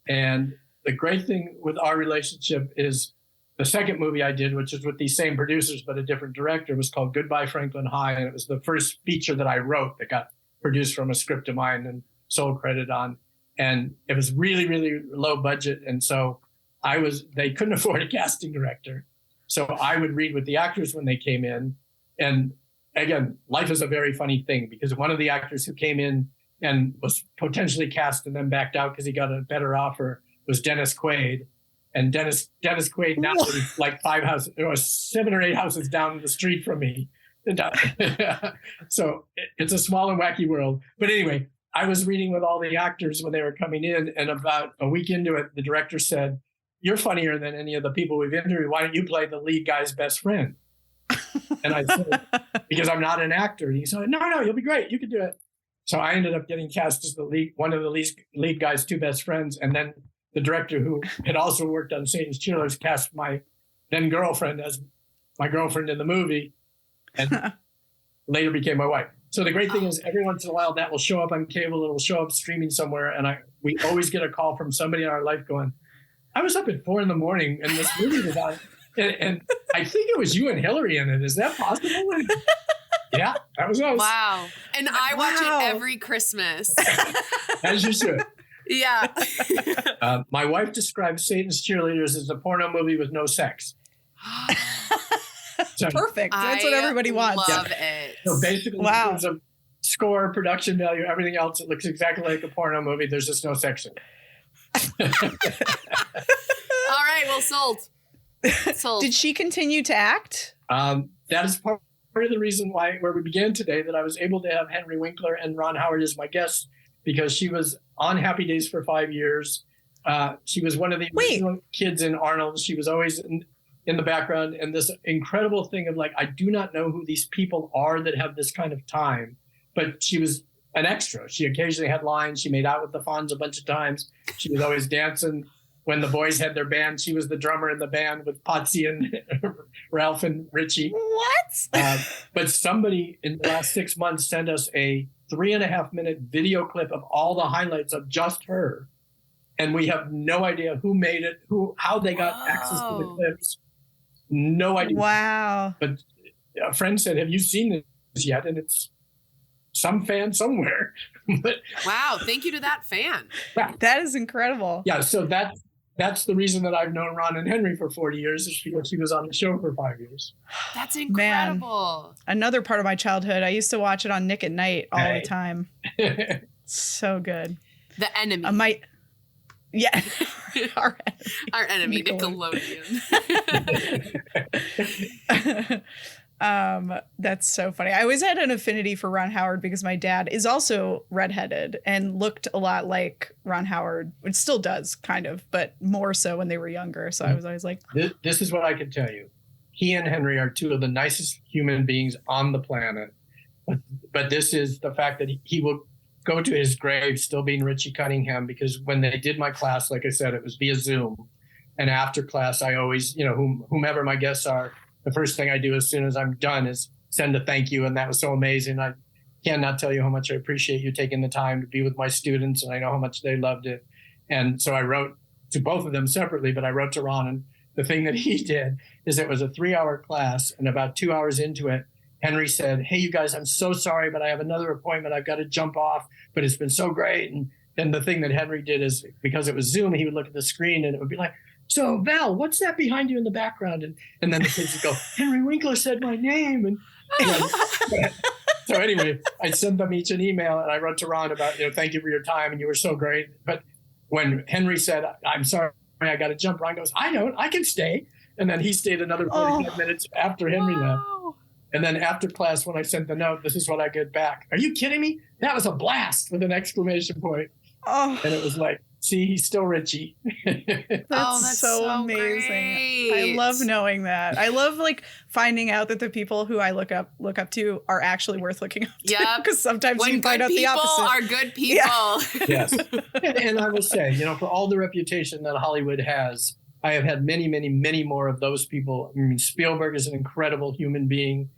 And the great thing with our relationship is the second movie I did, which is with these same producers but a different director, was called Goodbye Franklin High. And it was the first feature that I wrote that got produced from a script of mine and sold credit on. And it was really, really low budget. And so they couldn't afford a casting director. So I would read with the actors when they came in. And again, life is a very funny thing, because one of the actors who came in and was potentially cast and then backed out because he got a better offer was Dennis Quaid. And Dennis Quaid now lives like 7 or 8 houses down the street from me. So it's a small and wacky world. But anyway, I was reading with all the actors when they were coming in, and about a week into it, the director said, "You're funnier than any of the people we've interviewed. Why don't you play the lead guy's best friend?" And I said, "Because I'm not an actor." And he said, No, you'll be great. You can do it. So I ended up getting cast as one of the lead guy's two best friends. And then the director, who had also worked on Satan's Cheerleaders, cast my then girlfriend as my girlfriend in the movie, and later became my wife. So the great thing is, every once in a while that will show up on cable, it will show up streaming somewhere, and we always get a call from somebody in our life going, "I was up at 4 a.m. and this movie was on, and I think it was you and Hillary in it. Is that possible?" And, yeah, that was us. Wow. And I watch it every Christmas. As you should. Yeah. My wife describes Satan's Cheerleaders as a porno movie with no sex. So, perfect. That's what everybody wants. Love it. So basically, in terms of score, production value, everything else, it looks exactly like a porno movie. There's just no sex in it. All right. Well, sold. Sold. Did she continue to act? That is part of the reason where we began today, that I was able to have Henry Winkler and Ron Howard as my guests, because she was on Happy Days for 5 years. She was one of the original kids in Arnold. She was always in the background, and this incredible thing of like, I do not know who these people are that have this kind of time, but she was an extra. She occasionally had lines. She made out with the Fonz a bunch of times. She was always dancing. When the boys had their band, she was the drummer in the band with Potsy and Ralph and Richie. What? But somebody in the last 6 months sent us a 3.5-minute video clip of all the highlights of just her. And we have no idea who made it, how they got access to the clips. No idea. Wow. But a friend said, "Have you seen this yet?" And it's some fan somewhere. But, wow. Thank you to that fan. Yeah. That is incredible. Yeah. So that's the reason that I've known Ron and Henry for 40 years, is because she was on the show for 5 years. That's incredible. Man, another part of my childhood. I used to watch it on Nick at Night all the time. So good. The Enemy. Yeah. Our enemy, Nickelodeon. That's so funny. I always had an affinity for Ron Howard because my dad is also redheaded and looked a lot like Ron Howard. It still does, kind of, but more so when they were younger. So I was always like, this is what I can tell you. He and Henry are two of the nicest human beings on the planet. But this is the fact that he will go to his grave still being Richie Cunningham, because when they did my class, like I said, it was via Zoom. And after class, I always, whomever my guests are, the first thing I do as soon as I'm done is send a thank you. And that was so amazing. I cannot tell you how much I appreciate you taking the time to be with my students. And I know how much they loved it. And so I wrote to both of them separately, but I wrote to Ron. And the thing that he did is, it was a 3-hour class. And about 2 hours into it, Henry said, "Hey, you guys, I'm so sorry, but I have another appointment. I've got to jump off, but it's been so great." And the thing that Henry did is, because it was Zoom, he would look at the screen and it would be like, "So Val, what's that behind you in the background?" And then the kids would go, "Henry Winkler said my name." And so anyway, I sent them each an email, and I wrote to Ron about, "Thank you for your time, and you were so great." But when Henry said, "I'm sorry, I got to jump," Ron goes, I can stay." And then he stayed another 45 minutes after Henry left. And then after class, when I sent the note, this is what I get back. "Are you kidding me? That was a blast!" with an exclamation point. Oh. And it was like see, he's still Richie. That's so amazing. Great. I love knowing that. I love like finding out that the people who I look up to are actually worth looking up to. Yeah, because sometimes when you find out the opposite. Are good people. Yes. And I will say, for all the reputation that Hollywood has, I have had many, many, many more of those people. I mean, Spielberg is an incredible human being.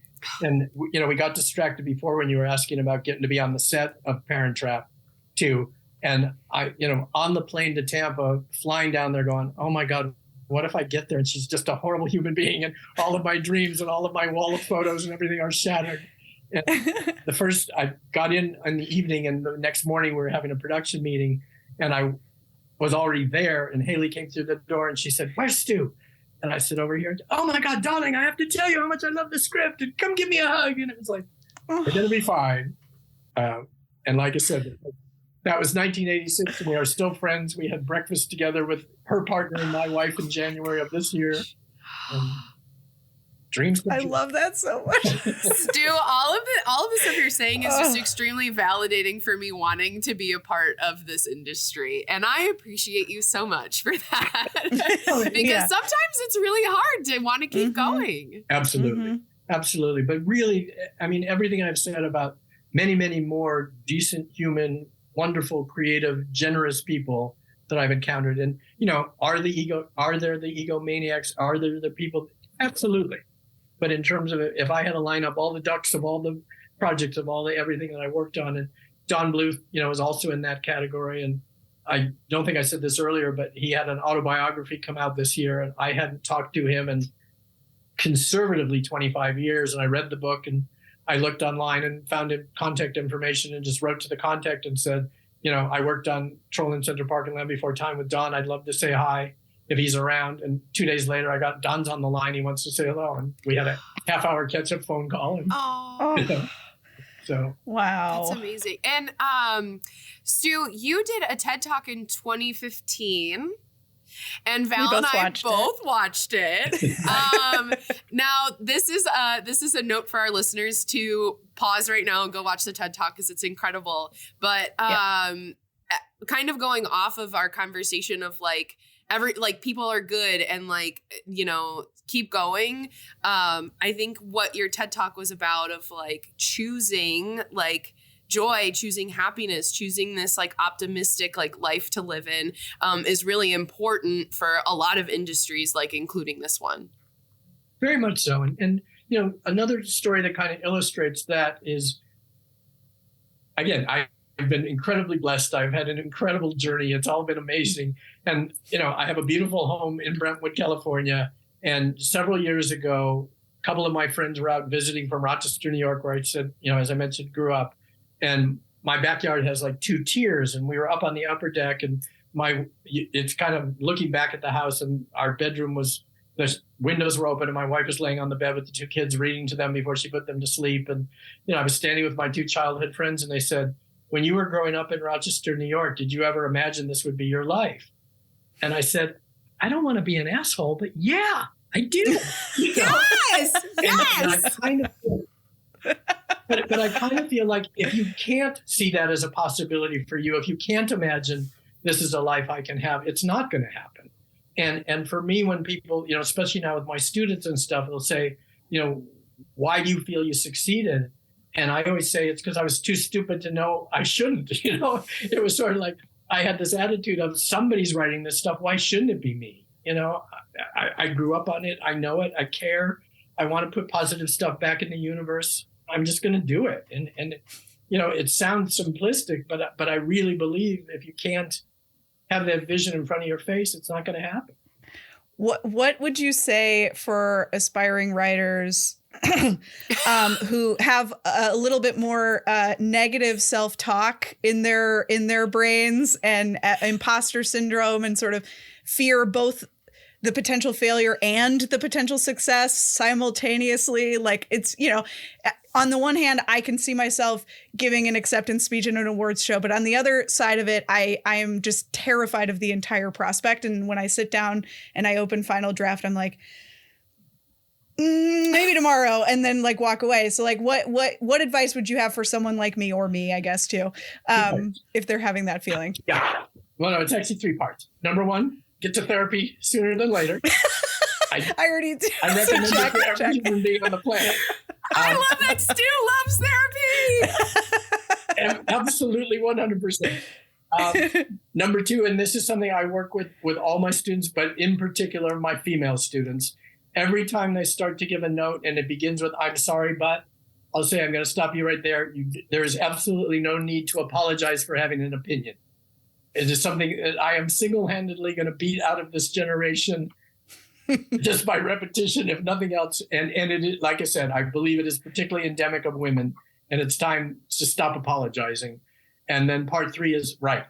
And, we got distracted before when you were asking about getting to be on the set of Parent Trap 2. And I, on the plane to Tampa, flying down there going, oh my God, what if I get there and she's just a horrible human being and all of my dreams and all of my wall of photos and everything are shattered. And I got in the evening, and the next morning we were having a production meeting, and I was already there, and Haley came through the door and she said, where's Stu? And I sit over here. Oh my God, darling, I have to tell you how much I love the script. And come give me a hug. And it was like, we're going to be fine. And like I said, that was 1986, and we are still friends. We had breakfast together with her partner and my wife in January of this year. Dreams come I true. love that so much. Stu, all of the stuff you're saying is just extremely validating for me wanting to be a part of this industry. And I appreciate you so much for that. Because sometimes it's really hard to want to keep going. Absolutely. Absolutely. But really, I mean, everything I've said about many, many more decent, human, wonderful, creative, generous people that I've encountered. And, are there the egomaniacs? Are there the people? Absolutely. But in terms of if I had to line up all the ducks of all the projects of everything that I worked on, and Don Bluth, is also in that category. And I don't think I said this earlier, but he had an autobiography come out this year, and I hadn't talked to him in conservatively 25 years. And I read the book, and I looked online and found his contact information and just wrote to the contact and said, I worked on Trolling Center Park and Land Before Time with Don. I'd love to say hi if he's around. And 2 days later, I got Don's on the line. He wants to say hello. And we had a half-hour catch-up phone call. And, so. Wow. That's amazing. And Stu, you did a TED Talk in 2015. And Val and I both watched it. Now, this is a note for our listeners to pause right now and go watch the TED Talk because it's incredible. But kind of going off of our conversation of people are good and keep going. I think what your TED Talk was about of choosing joy, choosing happiness, choosing this optimistic life to live in is really important for a lot of industries, including this one. Very much so. And another story that kind of illustrates that is, again, I've been incredibly blessed. I've had an incredible journey. It's all been amazing. And, I have a beautiful home in Brentwood, California. And several years ago, a couple of my friends were out visiting from Rochester, New York, where I said, as I mentioned, grew up. And my backyard has 2 tiers, and we were up on the upper deck, and it's kind of looking back at the house, and our bedroom the windows were open, and my wife was laying on the bed with the 2 kids reading to them before she put them to sleep. And, I was standing with my 2 childhood friends, and they said, when you were growing up in Rochester, New York, did you ever imagine this would be your life? And I said, I don't want to be an asshole, but yeah, I do. Yes, yes. But I kind of feel like if you can't see that as a possibility for you, if you can't imagine this is a life I can have, it's not going to happen. And for me, when people, especially now with my students and stuff, they'll say, why do you feel you succeeded? And I always say it's because I was too stupid to know I shouldn't. It was sort of like I had this attitude of somebody's writing this stuff. Why shouldn't it be me? I grew up on it. I know it. I care. I want to put positive stuff back in the universe. I'm just going to do it. And it sounds simplistic, but I really believe if you can't have that vision in front of your face, it's not going to happen. What would you say for aspiring writers who have a little bit more negative self-talk in their brains and imposter syndrome and sort of fear both the potential failure and the potential success simultaneously? It's, on the one hand, I can see myself giving an acceptance speech in an awards show, but on the other side of it, I am just terrified of the entire prospect. And when I sit down and I open final draft, I'm like, maybe tomorrow, and then walk away. So what advice would you have for someone like me, or me, I guess too, if they're having that feeling? Yeah. Well, no, it's actually 3 parts. Number 1, get to therapy sooner than later. I already did. I recommend it for every human being on the planet. I love that Stu loves therapy. Absolutely 100%. Number 2, and this is something I work with all my students, but in particular my female students. Every time they start to give a note and it begins with, I'm sorry, but I'll say, I'm going to stop you right there. There is absolutely no need to apologize for having an opinion. It is something that I am single-handedly going to beat out of this generation just by repetition, if nothing else. And it is, like I said, I believe it is particularly endemic of women, and it's time to stop apologizing. And then part 3 is write.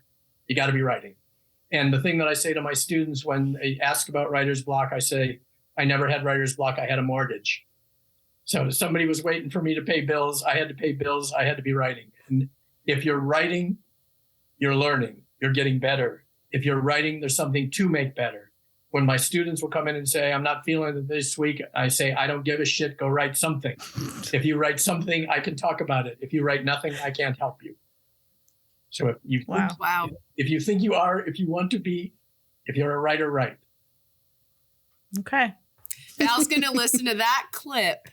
You got to be writing. And the thing that I say to my students when they ask about writer's block, I say, I never had writer's block. I had a mortgage. So if somebody was waiting for me to pay bills, I had to pay bills. I had to be writing. And if you're writing, you're learning. You're getting better. If you're writing, there's something to make better. When my students will come in and say, I'm not feeling it this week, I say, I don't give a shit. Go write something. If you write something, I can talk about it. If you write nothing, I can't help you. So if you if you think you are, if you want to be, if you're a writer, write. Okay. Val's going to listen to that clip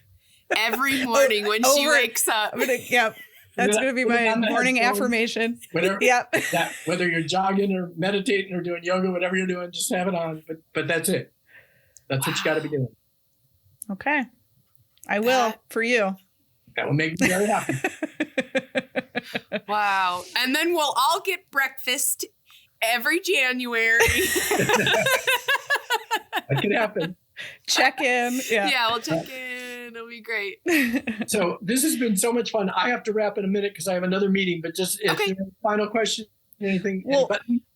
every morning when she wakes up. Yep. That's going to be my morning affirmation. Whatever, yep. Whether you're jogging or meditating or doing yoga, whatever you're doing, just have it on. But that's it. That's what you got to be doing. Okay. I will for you. That will make me very happy. Wow. And then we'll all get breakfast every January. That could happen. Check in. Yeah, we'll check in. It'll be great. So this has been so much fun. I have to wrap in a minute because I have another meeting, but just if there a final question, anything? Well,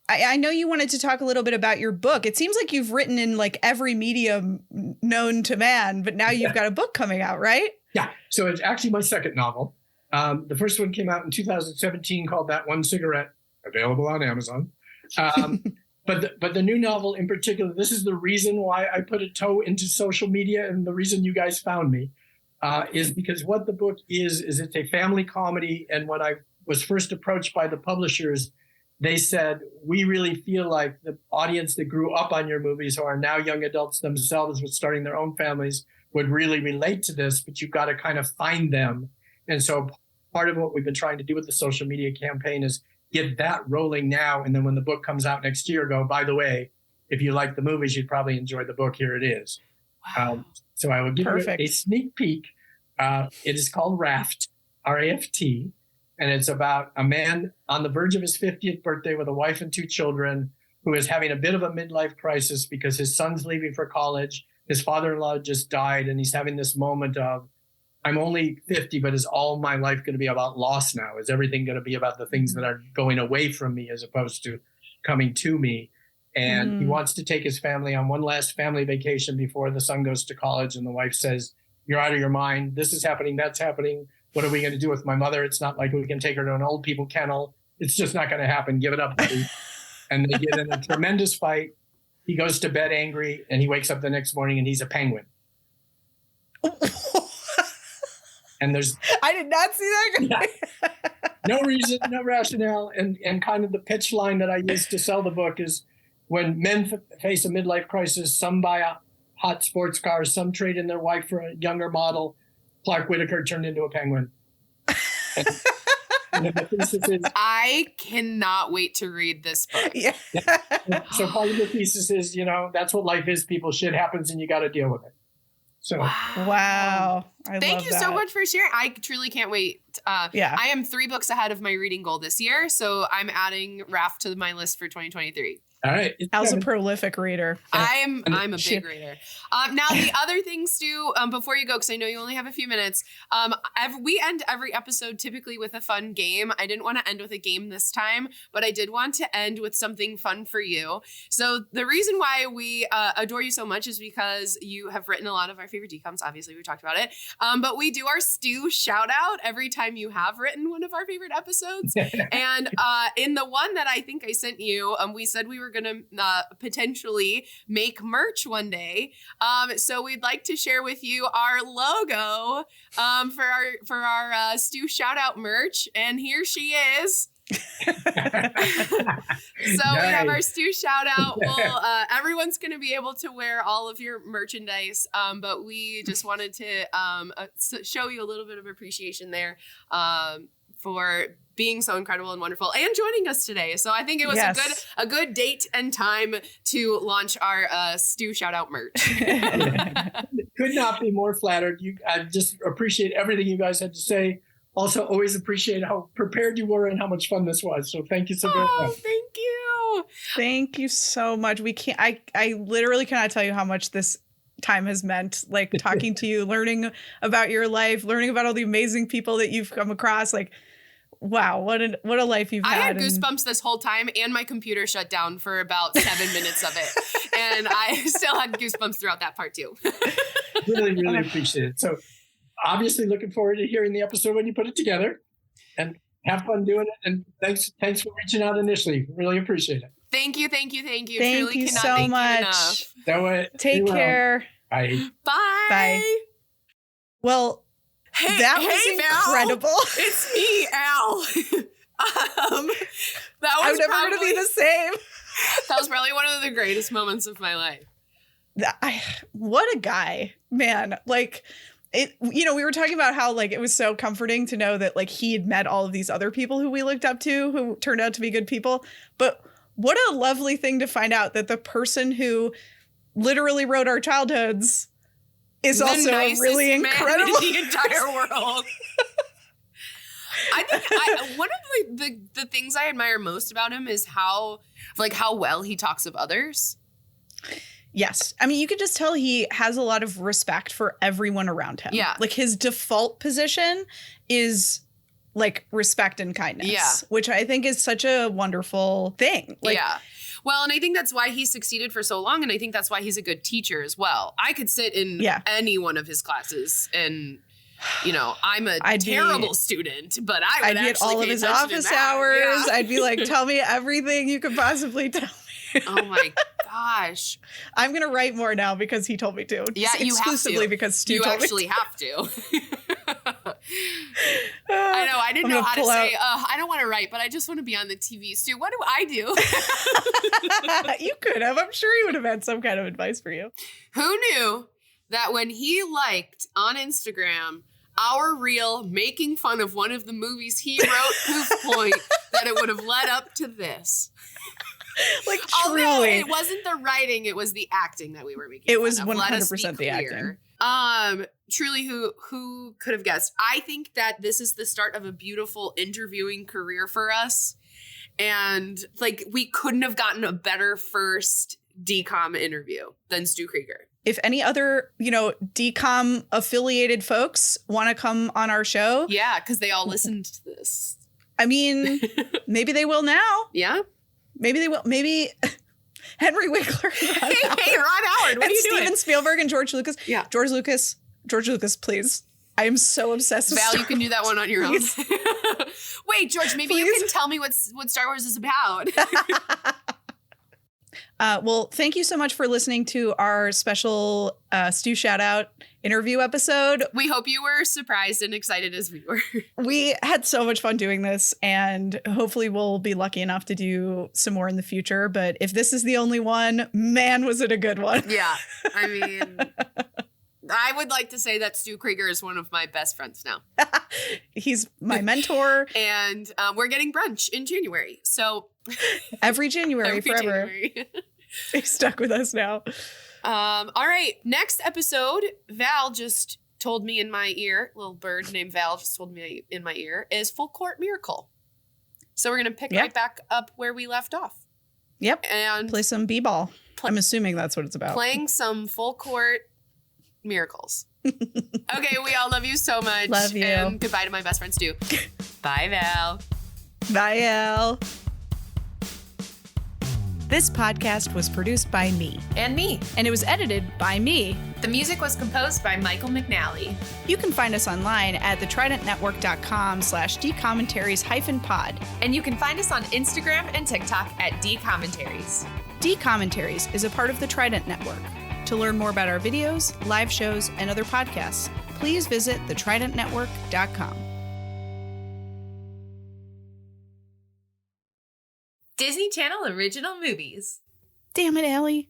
I know you wanted to talk a little bit about your book. It seems like you've written in like every medium known to man, but now you've got a book coming out, right? Yeah. So it's actually my second novel. The first one came out in 2017 called That One Cigarette, available on Amazon. But the new novel in particular, this is the reason why I put a toe into social media and the reason you guys found me is because what the book is it's a family comedy. And when I was first approached by the publishers, they said, we really feel like the audience that grew up on your movies who are now young adults themselves with starting their own families would really relate to this, but you've got to kind of find them. And so part of what we've been trying to do with the social media campaign is get that rolling now. And then when the book comes out next year, go, by the way, if you like the movies, you'd probably enjoy the book. Here it is. Wow. So I will give you a sneak peek. It is called Raft, R-A-F-T. And it's about a man on the verge of his 50th birthday with a wife and 2 children who is having a bit of a midlife crisis because his son's leaving for college. His father-in-law just died. And he's having this moment of, I'm only 50, but is all my life going to be about loss now? Is everything going to be about the things that are going away from me as opposed to coming to me? And he wants to take his family on one last family vacation before the son goes to college. And the wife says, you're out of your mind. This is happening. That's happening. What are we going to do with my mother? It's not like we can take her to an old people kennel. It's just not going to happen. Give it up, buddy. And they get in a tremendous fight. He goes to bed angry and he wakes up the next morning and he's a penguin. And I did not see that. Yeah, no reason, no rationale. And kind of the pitch line that I use to sell the book is when men face a midlife crisis, some buy a hot sports car, some trade in their wife for a younger model. Clark Whitaker turned into a penguin. And the thesis is, I cannot wait to read this book. Yeah. So part of the thesis is, that's what life is, people. Shit happens and you got to deal with it. So wow. Thank you so much for sharing. I truly can't wait. I am 3 books ahead of my reading goal this year. So I'm adding Raft to my list for 2023. All right. Al's a prolific reader. I'm a big reader. Now, the other thing, Stu, before you go, because I know you only have a few minutes, we end every episode typically with a fun game. I didn't want to end with a game this time, but I did want to end with something fun for you. So the reason why we adore you so much is because you have written a lot of our favorite DCOMs. Obviously, we talked about it. But we do our Stu shout out every time you have written one of our favorite episodes. And in the one that I think I sent you, we said we were going to potentially make merch one day. So we'd like to share with you our logo for our Stu shout out merch. And here she is. So we have our Stu shout out. Well, everyone's going to be able to wear all of your merchandise, but we just wanted to show you a little bit of appreciation there for being so incredible and wonderful and joining us today. So I think it was a good date and time to launch our Stu shout out merch. Could not be more flattered. I just appreciate everything you guys had to say. Also, always appreciate how prepared you were and how much fun this was. So thank you so very much. Thank you. Thank you so much. We can't. I literally cannot tell you how much this time has meant. Like talking to you, learning about your life, learning about all the amazing people that you've come across. Like, wow, what a life you've had. I had goosebumps this whole time, and my computer shut down for about 7 minutes of it, and I still had goosebumps throughout that part too. Really, really appreciate it. So. Obviously looking forward to hearing the episode when you put it together, and have fun doing it. And thanks for reaching out initially. Really appreciate it. Thank you. Thank Truly you cannot so thank much. You enough. That way, take care. Bye. Bye. Well, that was incredible. Val. It's me, Al. That was I'm never going to be the same. That was probably one of the greatest moments of my life. What a guy, man. Like, it, we were talking about how like it was so comforting to know that like he had met all of these other people who we looked up to who turned out to be good people. But what a lovely thing to find out that the person who literally wrote our childhoods is also really incredible man in the entire world. I think one of the things I admire most about him is how well he talks of others. Yes. I mean, you could just tell he has a lot of respect for everyone around him. Yeah. Like his default position is like respect and kindness. Yeah. Which I think is such a wonderful thing. Like, yeah. Well, and I think that's why he succeeded for so long. And I think that's why he's a good teacher as well. I could sit in any one of his classes and, I'm a terrible student, but I would I'd get all of his office hours. Yeah. I'd be like, tell me everything you could possibly tell me. Oh my gosh. I'm going to write more now because he told me to. Yeah, you have to. Exclusively because Stu told me to. You actually have to. I know. I didn't know how to say, I don't want to write, but I just want to be on the TV. Stu, what do I do? You could have. I'm sure he would have had some kind of advice for you. Who knew that when he liked on Instagram our reel making fun of one of the movies he wrote, Poof Point, that it would have led up to this? Like, although truly. It wasn't the writing, it was the acting that we were making. It was fun of. 100% the acting. Truly, who could have guessed? I think that this is the start of a beautiful interviewing career for us. And like, we couldn't have gotten a better first DCOM interview than Stu Krieger. If any other, DCOM affiliated folks want to come on our show. Yeah, because they all listened to this. I mean, maybe they will now. Yeah. Maybe they will. Maybe Henry Winkler. Hey, Ron Howard. What are you doing? Steven Spielberg and George Lucas. Yeah. George Lucas, please. I am so obsessed with Val, Star you can do that one on your own. Wait, George, maybe you can tell me what Star Wars is about. Well, thank you so much for listening to our special Stu Shoutout interview episode. We hope you were surprised and excited as we were. We had so much fun doing this, and hopefully we'll be lucky enough to do some more in the future. But if this is the only one, man, was it a good one. Yeah. I mean, I would like to say that Stu Krieger is one of my best friends now. He's my mentor. And we're getting brunch in January. So every January forever. January. He's stuck with us now. All right. Next episode, Val just told me in my ear, little bird named Val just told me in my ear, is Full Court Miracle. So we're going to pick right back up where we left off. Yep. And play some b-ball. I'm assuming that's what it's about. Playing some full court miracles. Okay, we all love you so much. Love you. And goodbye to my best friend Stu. Bye, Val. Bye, Al. This podcast was produced by me. And me. And it was edited by me. The music was composed by Michael McNally. You can find us online at thetridentnetwork.com/dcommentaries-pod. And you can find us on Instagram and TikTok at dcommentaries. Dcommentaries is a part of the Trident Network. To learn more about our videos, live shows, and other podcasts, please visit thetridentnetwork.com. Disney Channel original movies. Damn it, Allie.